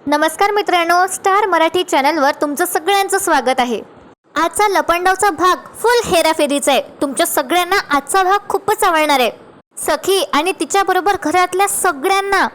नमस्कार मित्रांनो, स्टार मराठी चॅनलवर तुमचं सगळ्यांचं स्वागत आहे। आजचा लपंडावचा भाग फुल हेराफेरीचा आहे। तुमच्या सगळ्यांना आजचा भाग खूपच आवडणार आहे। सखी आणि तिच्याबरोबर घरातल्या सगळ्यांना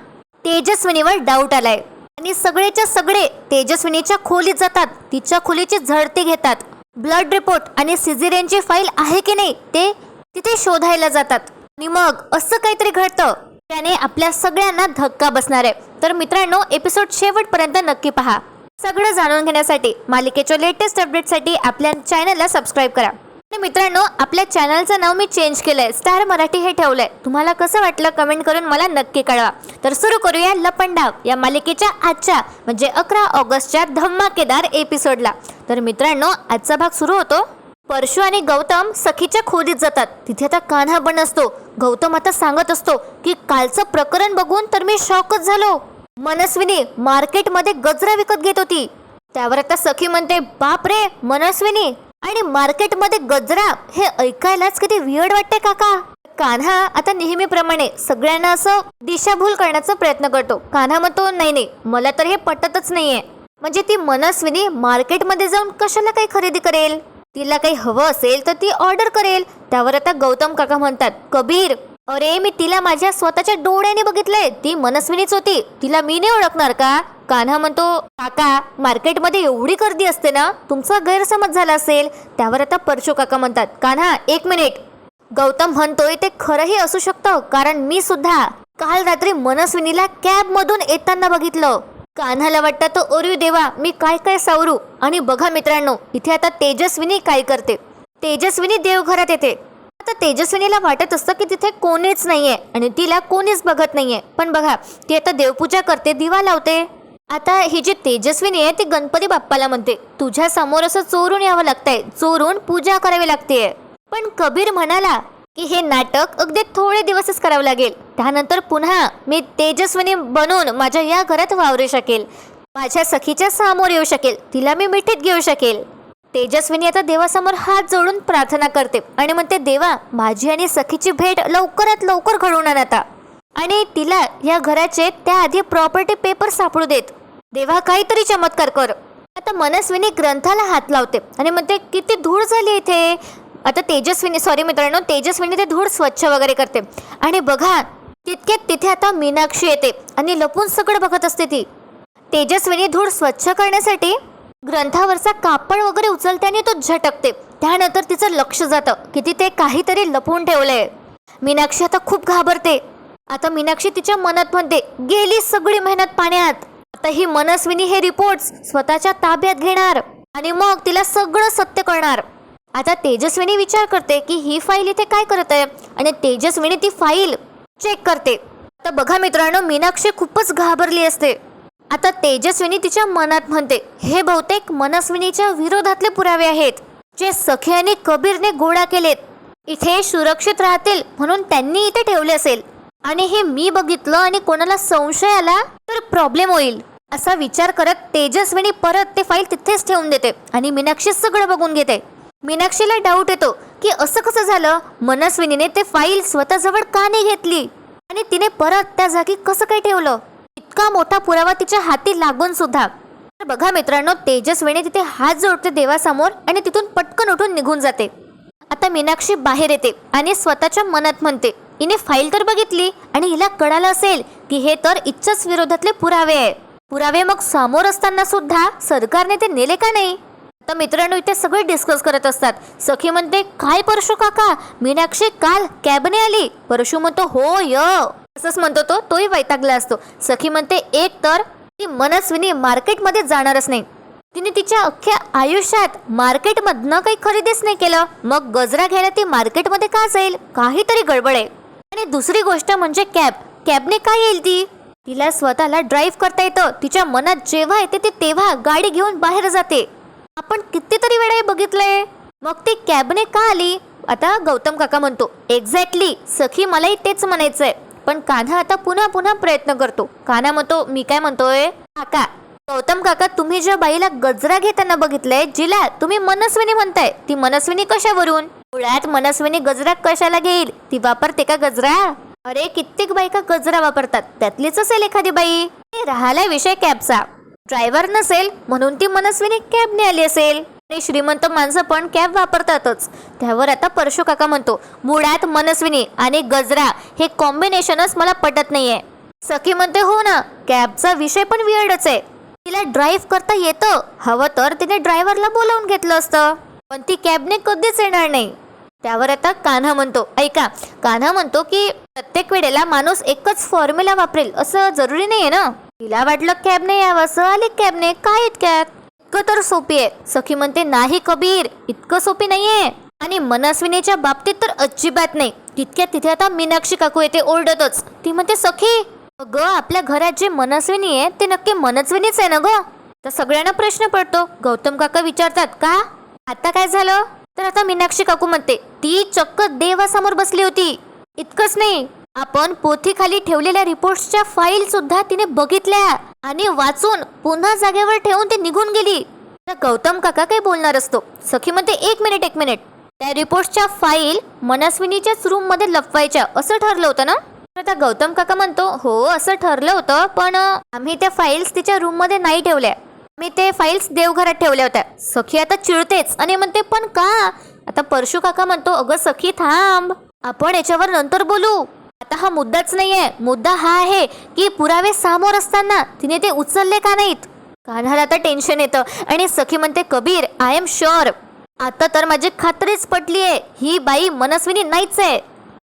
तेजस्विनीवर डाऊट आलाय आणि सगळेच्या सगळे तेजस्विनीच्या खोलीत जातात, तिच्या खोलीची झडती घेतात। ब्लड रिपोर्ट आणि सिझेरियनची फाईल आहे की नाही ते तिथे शोधायला जातात आणि मग असं काहीतरी घडतं त्याने आपल्या सगळ्यांना धक्का बसणार आहे। तर मित्रांनो, एपिसोड शेवटपर्यंत नक्की पहा। सगळं जाणून घेण्यासाठी मालिकेच्या लेटेस्ट अपडेटसाठी आपल्या चॅनलला सबस्क्राईब करा। आणि मित्रांनो, आपल्या चॅनलचं नाव मी चेंज केलंय, स्टार मराठी हे ठेवलंय। तुम्हाला कसं वाटलं कमेंट करून मला नक्की कळवा। तर सुरू करूया लपंडाव या मालिकेच्या आजच्या म्हणजे 11 ऑगस्टच्या धमाकेदार एपिसोडला। तर मित्रांनो, आजचा भाग सुरू होतो। परशु आणि गौतम सखीच्या खोलीत जातात। तिथे आता कान्हा पण असतो। गौतम आता सांगत असतो की कालचं प्रकरण बघून तर मी शॉकच झालो। मनस्विनी मार्केटमध्ये गजरा विकत घेत होती। त्यावर आता सखी म्हणते, बाप रे मनस्विनी आणि मार्केटमध्ये गजरा, हे ऐकायलाच किती वियर्ड वाटते काका। कान्हा आता नेहमीप्रमाणे सगळ्यांना असं दिशाभूल करण्याचा प्रयत्न करतो। कान्हा म्हणतो, नाही मला तर हे पटतच नाहीये। म्हणजे ती मनस्विनी मार्केटमध्ये जाऊन कशाला काही खरेदी करेल? तिला काही हवं असेल तर ती ऑर्डर करेल। त्यावर आता गौतम काका म्हणतात, कबीर अरे मी तिला माझ्या स्वतःच्या डोळ्याने बघितलंय, ती मनस्विनीच होती, तिला मी नाही ओळखणार का? कान्हा म्हणतो, काका मार्केटमध्ये एवढी गर्दी असते ना, तुमचा गैरसमज झाला असेल। त्यावर आता परशु काका म्हणतात, कान्हा एक मिनिट। गौतम म्हणतोय, ते खरंही असू शकतं, कारण मी सुद्धा काल रात्री मनस्विनीला कॅब मधून येताना बघितलं। कान्हाला वाटतं तो ओरवी देवा मी काय काय सावरू। आणि बघा मित्रांनो, इथे आता तेजस्विनी काय करते। तेजस्विनी देवघरात येते। आता तेजस्विनीला वाटत असतं की तिथे कोणीच नाहीये आणि तिला कोणीच बघत नाहीये, पण बघा ती आता देवपूजा करते, दिवा लावते। आता ही जी तेजस्विनी आहे ती गणपती बाप्पाला म्हणते, तुझ्या समोर असं चोरून यावं लागतंय, चोरून पूजा करावी लागते। पण कबीर म्हणाला की हे नाटक अगदी थोडे दिवसच करावं लागेल, त्यानंतर पुन्हा मी तेजस्विनी बनून माझ्या या घरात वावरू शकेल, माझ्या सखीच्या समोर येऊ शकेल, तिला मी मिठीत घेऊ शकेल। तेजस्विनी आता देवासमोर हात जोडून प्रार्थना करते आणि म्हणते, देवा माझी आणि सखीची भेट लवकरात लवकर घडवून आण आता, आणि तिला या घराचे त्याआधी प्रॉपर्टी पेपर सापडू देत। देवा काहीतरी चमत्कार कर। आता मनस्विनी ग्रंथाला हात लावते आणि म्हणते, किती धूळ झाली इथे। आता तेजस्विनी ते धूळ स्वच्छ वगैरे करते आणि बघा तितक्यात तिथे आता मीनाक्षी येते आणि लपून सगळं बघत असते। ती तेजस्विनी धूळ स्वच्छ करण्यासाठी ग्रंथावरचा कापड वगैरे उचलते आणि तो झटकते। त्यानंतर तिचं लक्ष जातं की तिथे काहीतरी लपवून ठेवलंय। मीनाक्षी आता खूप घाबरते। आता मीनाक्षी तिच्या मनात म्हणते, गेली सगळी मेहनत पाण्यात। आता ही मनस्विनी हे रिपोर्ट्स स्वतःच्या ताब्यात घेणार आणि मग तिला सगळं सत्य कळणार। आता तेजस्विनी विचार करते की ही फाईल इथे काय करत आहे आणि तेजस्विनी ती फाईल चेक करते। आता बघा मित्रांनो, मीनाक्षी खूपच घाबरली असते। आता तेजस्विनी तिच्या मनात म्हणते, हे बहुतेक मनस्विनीच्या विरोधातले पुरावे आहेत जे सखी आणि कबीरने गोळा केलेत। इथे सुरक्षित राहतील म्हणून त्यांनी इथे ठेवले असेल आणि हे मी बघितलं आणि कोणाला संशय आला तर प्रॉब्लेम होईल, असा विचार करत तेजस्विनी परत ते फाईल तिथेच ठेवून देते आणि मीनाक्षी सगळं बघून घेते। मीनाक्षीला डाऊट येतो की असं कसं झालं, मनस्विनीने ते फाईल स्वतःजवळ का नाही घेतली आणि तिने परत त्या जागी कसं काय ठेवलं? इतका मोठा पुरावा तिच्या हाती लागून सुद्धा। तर बघा मित्रांनो, तेजस्विनी तिथे हात जोडते देवासमोर आणि तिथून पटकन उठून निघून जाते। आता मीनाक्षी बाहेर येते आणि स्वतःच्या मनात म्हणते, हिने फाईल तर बघितली आणि हिला कळालं असेल की हे तर इच्छाच विरोधातले पुरावे आहे। पुरावे मग समोर असताना सुद्धा सरकारने ते नेले का नाही? तर मित्रांनो, इथे सगळे डिस्कस करत असतात। सखी म्हणते, काय परशु काका, मीनाक्षी काल कॅबने आली? परशु म्हणतो, हो य असंच म्हणतो तोही वैतागला असतो। सखी म्हणते, एक तर ती मनस्विनी मार्केटमध्ये जाणारच नाही, तिने तिच्या अख्ख्या आयुष्यात मार्केटमधनं काही खरेदीच नाही केलं, मग गजरा घ्यायला ती मार्केटमध्ये का जाईल? काहीतरी गडबड आहे। आणि दुसरी गोष्ट म्हणजे कॅबने काय येईल? तिला स्वतःला ड्राईव्ह करता येतं, तिच्या मनात जेव्हा येते ते तेव्हा गाडी घेऊन बाहेर जाते। आपण कितीतरी वेळा हे बघितलंय, मग ती कॅबने का आली? आता गौतम काका म्हणतो, एक्झॅक्टली सखी मलाही तेच म्हणायचंय, पण कान्हा आता पुन्हा प्रयत्न करतो। कान्हा म्हणतो, मी काय म्हणतोय काका, गौतम काका तुम्ही ज्या बाईला गजरा घेताना बघितलंय, जिला तुम्ही मनस्विनी म्हणताय, ती मनस्विनी कशावरून? मुळात मनस्विनी गजरा कशाला घेईल? ती वापरते का गजरा? अरे कित्येक बायका गजरा वापरतात, त्यातलीच असेल एखादी बाई। राहिला विषय कॅबचा, ड्रायव्हर नसेल म्हणून ती मनस्विनी कॅबने आली असेल. आणि श्रीमंत माणसं पण कॅब वापरतातच. त्यावर आता परशू काका म्हणतो, मुळात मनस्विनी आणि गजरा हे कॉम्बिनेशनच मला पटत नाहीये. सखी म्हणते, हो ना, कॅबचा विषय पण वियर्डच आहे. तिला ड्राईव्ह करता येतं, हवं तर तिने ड्रायव्हरला बोलावून घेतलं असतं, पण ती कॅबने कधीच येणार नाही. त्यावर आता कान्हा म्हणतो, ऐका, कान्हा म्हणतो की प्रत्येक वेळेला माणूस एकच फॉर्म्युला वापरेल असं जरुरी नाहीये ना. तिला वाटलं कॅबने यावं, असं आली कॅबने, काय इतक्यात, इतकं तर सोपी आहे. सखी म्हणते, नाही कबीर, इतकं सोपी नाहीये. आणि मनस्विनीच्या बाबतीत तर अजिबात नाही. तितक्यात तिथे आता मीनाक्षी काकू येते ओरडतच. ती म्हणते, सखी अगं, आपल्या घरात जे मनस्विनी आहे ते नक्की मनस्विनीच आहे ना ग. तर सगळ्यांना प्रश्न पडतो. गौतम काका विचारतात, का आता काय झालं. तर आता मीनाक्षी काकू म्हणते, ती चक्क देवासमोर बसली होती. इतकंच नाही, आपण पोथी खाली ठेवलेल्या रिपोर्ट्सच्या फाईल सुद्धा तिने बघितल्या आणि वाचून पुन्हा जागेवर ठेवून ती निघून गेली. तर गौतम काका काय बोलणार असतो. सखी म्हणते, एक मिनिट, त्या रिपोर्ट्सच्या फाईल मनस्विनीच्याच रूम मध्ये लपवायच्या असं ठरलं होतं ना. आता गौतम काका म्हणतो, हो असं ठरलं होतं, पण आम्ही त्या फाईल्स तिच्या रूम मध्ये नाही ठेवल्या, मी ते फाईल्स देवघरात ठेवल्या होत्या. सखी आता चिडतेच आणि म्हणते, पण का. आता परशू काका म्हणतो, अगं सखी थांब, आपण याच्यावर नंतर बोलू, आता हा मुद्दाच नाहीये. मुद्दा हा आहे की पुरावे समोर असताना तिने ते उचलले का नाहीत. कान्हाला आता टेन्शन येतं आणि सखी म्हणते, कबीर, आय एम शुअर, आता तर माझी खात्रीच पटली आहे, ही बाई मनस्विनी नाहीच आहे.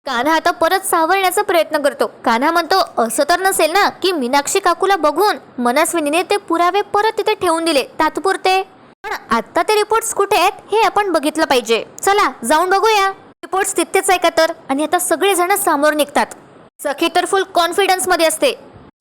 कान्हा आता परत सावरण्याचा प्रयत्न करतो. कान्हा म्हणतो, असं तर नसेल ना की मीनाक्षी काकूला बघून मनस्विनीने ते पुरावे परत तिथे ठेवून दिले तात्पुरते. पण आता ते रिपोर्ट्स कुठे आहेत हे आपण बघितलं पाहिजे. चला जाऊन बघूया रिपोर्ट्स तिथेच आहे का तर. आणि आता सगळे जण समोर निघतात. सखी तर फुल कॉन्फिडन्स मध्ये असते.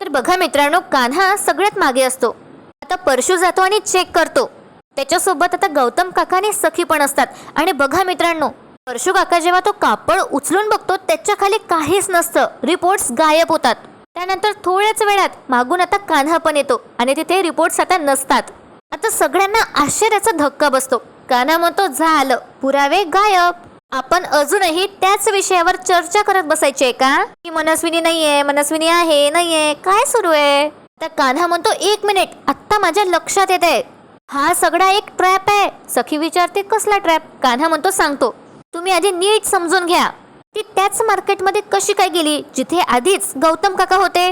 तर बघा मित्रांनो, कान्हा सगळ्यात मागे असतो. आता परशू जातो आणि चेक करतो. त्याच्यासोबत आता गौतम काका आणि सखी पण असतात. आणि बघा मित्रांनो, परशू काका जेव्हा तो कापड उचलून बघतो त्याच्या खाली काहीच नसतं, रिपोर्ट्स गायब होतात. त्यानंतर थोड्याच वेळात मागून आता कान्हा पण येतो आणि तिथे रिपोर्ट्स आता नसतात. आता सगळ्यांना आश्चर्याचा धक्का बसतो. कान्हा म्हणतो, झालं, पुरावे गायब. आपण अजूनही त्याच विषयावर चर्चा करत बसायची आहे का, की मनस्विनी नाहीये, मनस्विनी आहे, नाहीये, काय सुरू आहे. आता कान्हा म्हणतो, एक मिनिट, आत्ता माझ्या लक्षात येत आहे, हा सगळा एक ट्रॅप आहे. सखी विचारते, कसला ट्रॅप. कान्हा म्हणतो, सांगतो, तुम्ही आधी नीट समजून घ्या. ती त्याच मार्केटमध्ये कशी काय गेली जिथे आधीच गौतम काका होते.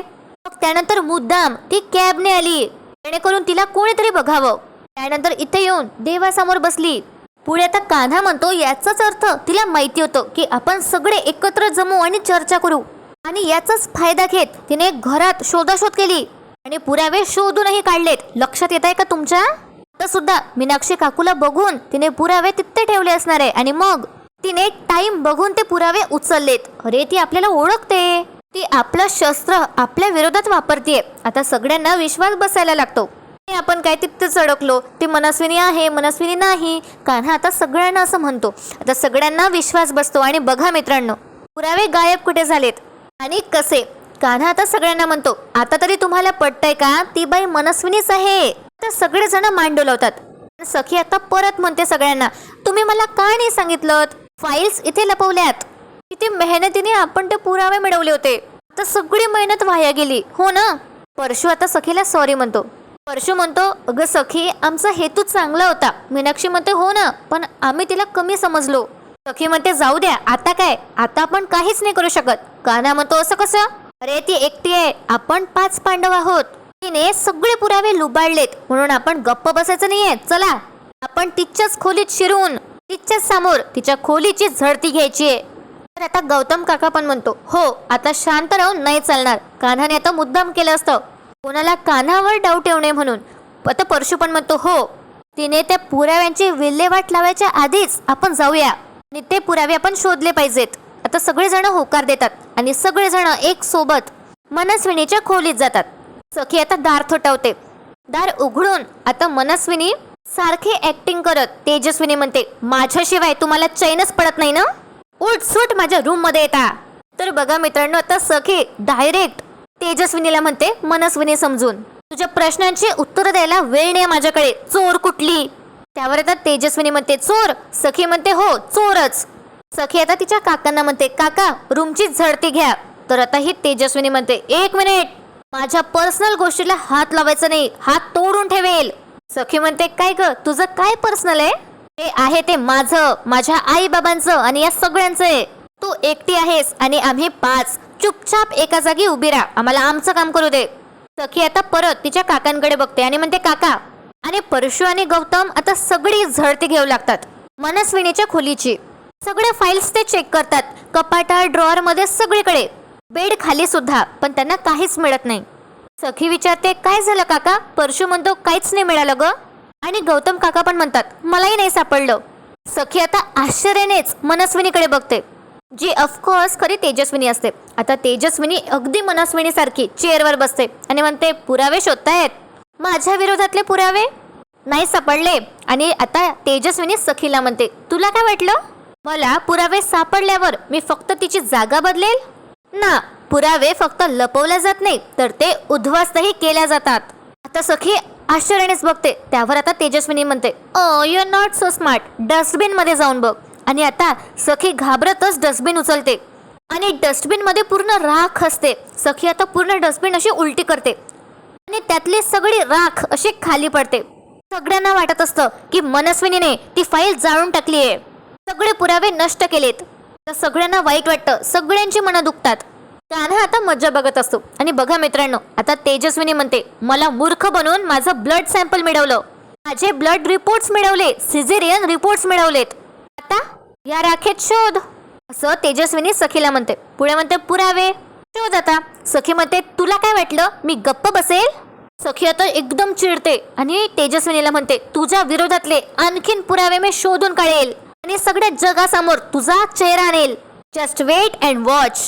मग त्यानंतर मुद्दाम ती कॅबने आली जेणेकरून तिला कोणीतरी बघावं. त्यानंतर इथे येऊन देवासमोर बसली. पुढे आता कान्हा म्हणतो, याचाच अर्थ तिला माहिती होतं की आपण सगळे एकत्र जमू आणि चर्चा करू. आणि याचाच फायदा घेत तिने घरात शोधाशोध केली आणि पुरावे शोधूनही काढलेत. लक्षात येत आहे का तुमच्या. आता सुद्धा मीनाक्षी काकूला बघून तिने पुरावे तिथे ठेवले असणार आहे आणि मग तिने टाइम बघून ते पुरावे उचललेत. अरे, ती आपल्याला ओळखते, ती आपलं शस्त्र आपल्या विरोधात वापरतीये. आता सगळ्यांना विश्वास बसायला लागतो. आपण काय तिथेच अडकलो, ती मनस्विनी आहे, मनस्विनी नाही. कान्हा आता सगळ्यांना असं म्हणतो. आता सगळ्यांना विश्वास बसतो. आणि बघा मित्रांनो, पुरावे गायब कुठे झालेत आणि कसे. कान्हा आता सगळ्यांना म्हणतो, आता तरी तुम्हाला पटतंय का ती बाई मनस्विनीच आहे. आता सगळेजण मान डोलावतात. सखी आता परत म्हणते सगळ्यांना, तुम्ही मला का नाही सांगितलं, फाईल्स इथे लपवल्यात, किती मेहनतीने आपण ते पुरावे मिळवले होते, आता सगळी मेहनत वाया गेली, हो ना. परशू आता सखीला सॉरी म्हणतो. परशू म्हणतो, अगं सखी, आमचा हेतू चांगला होता. मीनाक्षी म्हणते, हो ना, पण आम्ही तिला कमी समजलो. सखी म्हणते, जाऊ द्या, आता काय, आता आपण काहीच नाही करू शकत. कान्हा म्हणतो, असं कसं. अरे, ती एकटी आहे, आपण 5 पांडव आहोत. तिने सगळे पुरावे लुबाडलेत म्हणून आपण गप्प बसायचं नाहीये. चला, आपण तिच्याच खोलीत शिरून तिच्याच समोर तिच्या खोलीची झडती घ्यायची आहे. तर आता गौतम काका पण म्हणतो, हो, आता शांत राहून नाही चालणार. कान्हाने आता मुद्दाम केलं असतं कोणाला कान्हावर डाऊट येऊ नये म्हणून. आता परशू पण म्हणतो, हो, तिने त्या पुराव्यांची विल्हेवाट लावायच्या आधीच आपण जाऊया आणि ते पुरावे आपण शोधले पाहिजेत. आता सगळेजण होकार देतात आणि सगळेजण एक सोबत मनस्विनीच्या खोलीत जातात. सखी आता दार थोटावते. दार उघडून आता मनस्विनी सारखी ऍक्टिंग करत तेजस्विनी म्हणते, माझ्याशिवाय तुम्हाला चैनच पडत नाही ना, उठसूट माझ्या रूम मध्ये येता. तर बघा मित्रांनो, आता सखी डायरेक्ट तेजस्विनीला म्हणते, मनस्विनी समजून, तुझ्या प्रश्नांची उत्तर द्यायला वेळ नाही माझ्याकडे, चोर कुठली. त्यावर आता तेजस्विनी म्हणते, चोर. सखी म्हणते, हो, चोरच. सखी आता तिच्या काकांना म्हणते, काका, रूमची झडती घ्या. तर आता ही तेजस्विनी म्हणते, एक मिनिट, माझ्या पर्सनल गोष्टीला हात लावायचा नाही, हात तोडून ठेवेल. सखी म्हणते काय ग, तुझं काय पर्सनल आहे? ते आहे ते माझं, माझ्या आई बाबांचं आणि या सगळ्यांचं आहे. तू एकटी आहेस आणि आम्ही 5. चुपचाप एका जागी उभी राहा, आम्हाला आमचं काम करू दे. सखी आता परत तिच्या काकांकडे बघते आणि म्हणते काका. आणि परशु आणि गौतम आता सगळी झडती घेऊ लागतात मनस्विनीच्या खोलीची. सगळे फाईल्स ते चेक करतात, कपाटात, ड्रॉअर मध्ये, सगळीकडे, बेड खाली सुद्धा, पण त्यांना काहीच मिळत नाही. सखी विचारते काय झालं काका? परशु म्हणतो काहीच नाही मिळालं ग. आणि गौतम काका पण म्हणतात मलाही नाही सापडलं. सखी आता आश्चर्यानेच मनस्विनीकडे बघते, जी ऑफकोर्स खरी तेजस्विनी असते. आता तेजस्विनी अगदी मनस्विनी सारखी चेअरवर बसते आणि म्हणते पुरावे शोधतायत? माझ्या विरोधातले पुरावे? नाही सापडले. आणि आता तेजस्विनी सखीला म्हणते तुला काय वाटलं? मला पुरावे सापडल्यावर मी फक्त तिची जागा बदलेल ना. पुरावे फक्त लपवले जात नाही तर ते उद्ध्वस्तही केल्या जातात. आता सखी आश्चर्यानेच बघते. त्यावर आता तेजस्विनी म्हणते you are not so smart, dustbin मध्ये जाऊन बघ. आणि आता सखी घाबरतच डस्टबिन उचलते आणि डस्टबिन मध्ये पूर्ण राख असते. सखी आता पूर्ण डस्टबिन अशी उलटी करते आणि त्यातली सगळी राख अशी खाली पडते. सगळ्यांना वाटत असतं की मनस्विनीने ती फाईल जाळून टाकली आहे, सगळे पुरावे नष्ट केलेत. तर सगळ्यांना वाईट वाटतं, सगळ्यांची मनं दुखतात. कान्हा आता मज्जा बघत असतो. आणि बघा मित्रांनो, आता तेजस्विनी म्हणते मला मूर्ख बनवून माझं ब्लड सॅम्पल मिळवलं, माझे ब्लड रिपोर्ट्स मिळवले, सिझेरियन रिपोर्ट्स मिळवलेत. आता या राखेत शोध, असं तेजस्विनी सखीला म्हणते. पुढे म्हणते पुरावे शोध आता. सखी म्हणते तुला काय वाटलं मी गप्प बसेल? सखी आता एकदम चिडते आणि तेजस्विनीला म्हणते तुझ्या विरोधातले आणखीन पुरावे मी शोधून काढेल आणि सगळ्या जगासमोर तुझा चेहरा आणेल. Just wait and watch.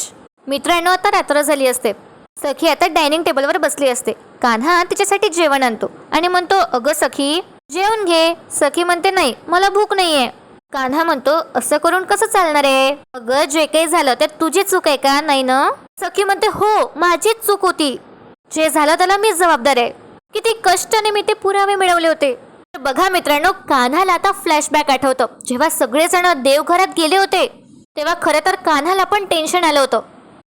मित्रांनो, आता रात्र झाली असते. सखी आता डायनिंग टेबलवर बसली असते. कान्हा तिच्यासाठी जेवण आणतो आणि म्हणतो अगं सखी जेवण घे. सखी म्हणते नाही मला भूक नाहीये. कान्हा म्हणतो असं करून कसं चालणार आहे? अगं जे काही झालं ते तुझी चूक आहे का? नाही ना. सखी म्हणते हो माझीच चूक होती, जे झालं त्याला मीच जबाबदार आहे. किती कष्टाने मी ते पुरावे मिळवले होते. बघा मित्रांनो, कान्हाला आता फ्लॅशबॅक आठवतं. जेव्हा सगळेजण देवघरात गेले होते तेव्हा खरं तर कान्हाला पण टेन्शन आलं होतं.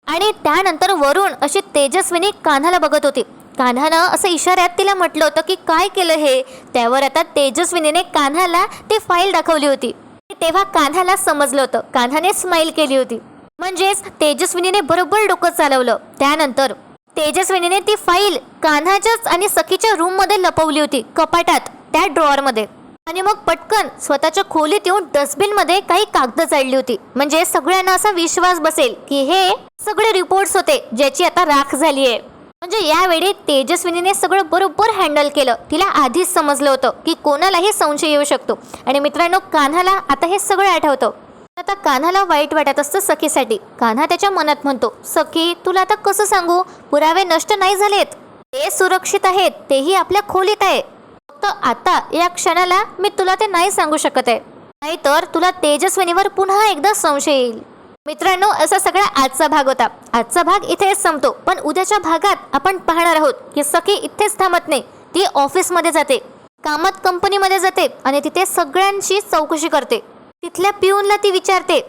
आणि त्यानंतर वरून अशी तेजस्विनी कान्हाला बघत होती. कान्हानं असं इशाऱ्यात तिला म्हटलं होतं की काय केलं हे. त्यावर आता तेजस्विनीने कान्हाला ती फाईल दाखवली होती. तेव्हा कान्हाला समजलं होतं. कान्हाने स्माईल केली होती. म्हणजेच तेजस्विनीने बरोबर डोकं चालवलं. त्यानंतर तेजस्विनीने ती फाईल कान्हाच्याच आणि सखीच्या रूम मध्ये लपवली होती, कपाटात, त्या ड्रॉअर मध्ये. आणि मग पटकन स्वतःच्या खोलीत येऊन डस्टबिन मध्ये काही कागद चालली होती. म्हणजे सगळ्यांना असा विश्वास बसेल की हे सगळे रिपोर्ट्स होते ज्याची आता राख झाली आहे. म्हणजे यावेळी तेजस्विनीने सगळं बरोबर हँडल केलं. तिला आधीच समजलं होतं की कोणालाही संशय येऊ शकतो. आणि मित्रांनो, कान्हाला आता हे सगळं आठवतं. आता कान्हाला वाईट वाटत असतं सखीसाठी. कान्हा त्याच्या मनात म्हणतो सखी तुला आता कसं सांगू, पुरावे नष्ट नाही झालेत, ते सुरक्षित आहेत, तेही आपल्या खोलीत आहे. फक्त आता या क्षणाला मी तुला ते नाही सांगू शकत आहे, नाहीतर तुला तेजस्विनीवर पुन्हा एकदा संशय येईल. मित्रांनो, असा सगळा आजचा भाग होता. आजचा भाग इथेच संपतो. पण उद्याच्या भागात आपण पाहणार आहोत की सखी इथेच थांबत नाही. ती ऑफिसमध्ये जाते, कामात कंपनीमध्ये जाते आणि तिथे सगळ्यांची चौकशी करते. तिथल्या पिऊनला ती विचारते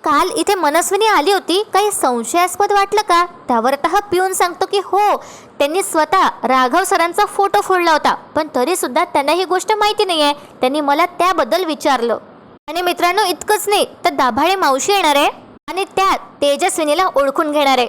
काल इथे मनस्विनी आली होती, काही संशयास्पद वाटलं का? त्यावर आता हा पिऊन सांगतो की हो, त्यांनी स्वतः राघव सरांचा फोटो फोडला होता, पण तरी सुद्धा त्यांना ही गोष्ट माहिती नाही आहे. त्यांनी मला त्याबद्दल विचारलं. आणि मित्रांनो, इतकंच नाही तर दाभाळे मावशी येणार आहे आणि त्या तेजस्विनीला ओळखून घेणार आहे.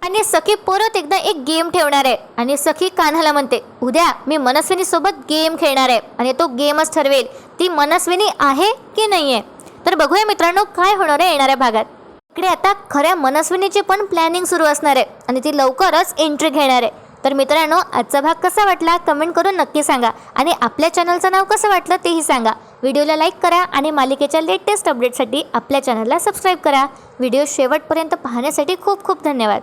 आणि सखी परत एकदा एक गेम ठेवणार आहे. आणि सखी कान्हाला म्हणते उद्या मी मनस्विनी सोबत गेम खेळणार आहे आणि तो गेमच ठरवेल ती मनस्विनी आहे की नाही आहे. तर बघूया मित्रांनो काय होणार आहे येणाऱ्या भागात. इकडे आता खऱ्या मनस्विनीची पण प्लॅनिंग सुरू असणार आहे आणि ती लवकरच एंट्री घेणार आहे. तर मित्रांनो, आजचा भाग कसा वाटला कमेंट करून नक्की सांगा. आणि आपल्या चॅनलचं नाव कसं वाटलं तेही सांगा. व्हिडिओला लाईक करा आणि मालिकेच्या लेटेस्ट अपडेटसाठी आपल्या चॅनलला सबस्क्राईब करा. व्हिडिओ शेवटपर्यंत पाहण्यासाठी खूप खूप धन्यवाद.